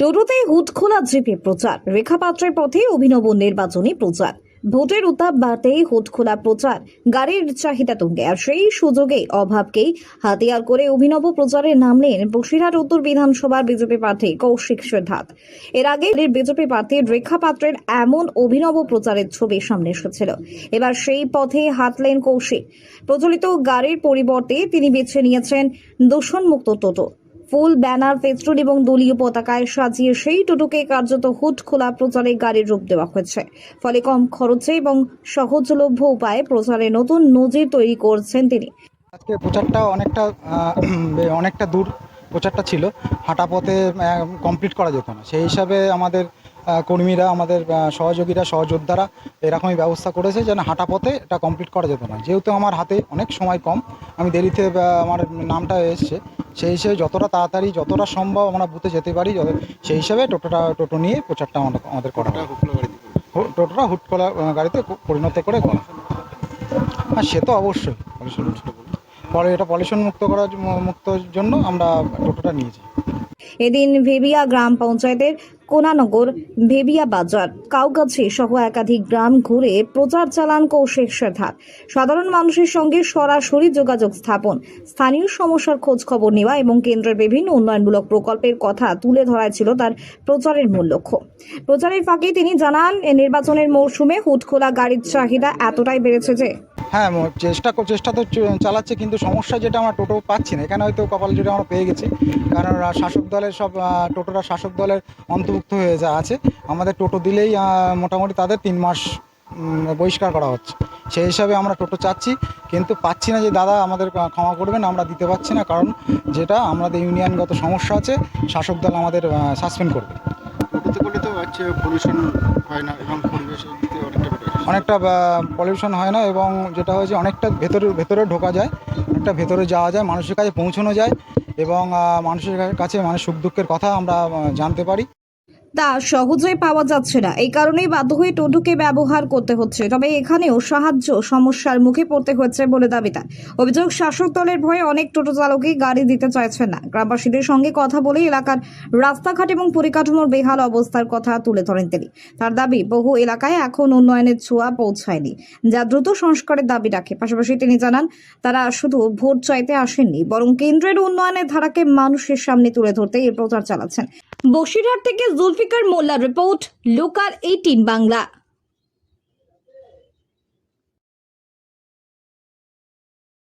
টোটোতে হুড খোলা জিপে প্রচার, রেখাপাত্রের পথে অভিনব নির্বাচনী প্রচার। ভোটের উত্তাপ বাড়তেই হুড খোলা প্রচার, গাড়ির চাহিদা তুঙ্গে। আর সেই সুযোগে অভাবকেই হাতিয়ার করে অভিনব প্রচারে নামলেন বসিরহাট উত্তর বিধানসভার বিজেপি প্রার্থী কৌশিক সিদ্ধার্থ। এর আগে বিজেপি প্রার্থী রেখাপাত্রের এমন অভিনব প্রচারের ছবি সামনে এসেছিল। এবার সেই পথে হাঁটলেন কৌশিক। প্রচলিত গাড়ির পরিবর্তে তিনি বেছে নিয়েছেন দূষণমুক্ত টোটো। ফুল, ব্যানার, ফেস্টুন এবং দলীয় পতাকায় সাজিয়ে সেই টোটোকে কার্যত হুড খোলা প্রচারে গাড়ির রূপ দেওয়া হয়েছে। ফলে কম খরচে এবং সহজলভ্য উপায়ে প্রচারে নতুন নজির তৈরি করছেন তিনি। আজকে প্রচারটা অনেকটা দূর প্রচারটা ছিল, হাঁটা পথে কমপ্লিট করা যেত না। সেই হিসাবে আমাদের কর্মীরা, আমাদের সহযোগীরা, সহযোদ্ধারা এরকমই ব্যবস্থা করেছে যেন হাঁটা পথে এটা কমপ্লিট করা যেত না। যেহেতু আমার হাতে অনেক সময় কম, আমি দেরিতে আমার নামটা এসছে, সেই হিসেবে যতটা তাড়াতাড়ি যতটা সম্ভব আমরা বুথে যেতে পারি, সেই হিসাবে টোটো নিয়ে প্রচারটা আমাদের করা হয়। টোটোটা হুট খোলা গাড়িতে পরিণত করে করা। হ্যাঁ, সে তো অবশ্যই এটা পলিউশন মুক্তর জন্য আমরা টোটোটা নিয়েছি। এদিন ভেবিয়া গ্রাম পঞ্চায়েতের কোনানগর, ভেবিয়া বাজার, কাউগাছি সহ একাধিক গ্রাম ঘুরে প্রচার চালান কৌশিক সিদ্ধার্থ। সাধারণ মানুষের সঙ্গে সরাসরি যোগাযোগ স্থাপন, স্থানীয় সমস্যার খোঁজ খবর নেওয়া এবং কেন্দ্রের বিভিন্ন উন্নয়নমূলক প্রকল্পের কথা তুলে ধরাই ছিল তার প্রচারের মূল লক্ষ্য। প্রচারের ফাঁকে তিনি জানান, নির্বাচনের মৌসুমে হুডখোলা গাড়ির চাহিদা এতটাই বেড়েছে যে হ্যাঁ, চেষ্টা তো চালাচ্ছে, কিন্তু সমস্যা যেটা আমরা টোটো পাচ্ছি না। এখানে হয়তো কপাল যেটা আমরা পেয়ে গেছি, কারণ শাসক দলের সব টোটোটা শাসক দলের অন্তর্ভুক্ত হয়ে আছে। আমাদের টোটো দিলেই মোটামুটি তাদের 3 মাস বহিষ্কার করা হচ্ছে। সেই হিসাবে আমরা টোটো চাচ্ছি, কিন্তু পাচ্ছি না। যে দাদা আমাদের ক্ষমা করবেন, আমরা দিতে পারছি না, কারণ যেটা আমাদের ইউনিয়নগত সমস্যা আছে, শাসক দল আমাদের সাসপেন্ড করবে। টোটোতে করলে তো হচ্ছে পলিউশন হয় না এবং পরিবেশের দিকে অনেকটা পলিউশন হয় না, এবং যেটা হয়েছে অনেকটা ভেতরে ঢোকা যায়, অনেকটা ভেতরে যাওয়া যায়, মানুষের কাছে পৌঁছানো যায়, এবং মানুষের কাছে সুখ দুঃখের কথা আমরা জানতে পারি। তা সহজেই পাওয়া যাচ্ছে না, এই কারণেই বাধ্য হয়ে টোটোকে ব্যবহার করতে হচ্ছে। তবে এখানেও সমস্যার মুখে পড়তে হচ্ছে বলে দাবি তার। অভিযোগ, শাসক দলের ভয়ে অনেক টোটো চালকই গাড়ি দিতে চাইছেন না। গ্রামবাসীদের সঙ্গে কথা বলে এলাকার রাস্তাঘাট এবং পরিকাঠামোর বেহাল অবস্থার কথা তুলে ধরেন তিনি। তার দাবি, বহু এলাকায় এখন উন্নয়নের ছোঁয়া পৌঁছায়নি, যা দ্রুত সংস্কারের দাবি রাখে। পাশাপাশি তিনি জানান, তারা শুধু ভোট চাইতে আসেননি, বরং কেন্দ্রের উন্নয়নের ধারাকে মানুষের সামনে তুলে ধরতে এই প্রচার চালাচ্ছেন। বসিরহাট থেকে জুলফিকার মোল্লার রিপোর্ট, লোকাল 18 বাংলা।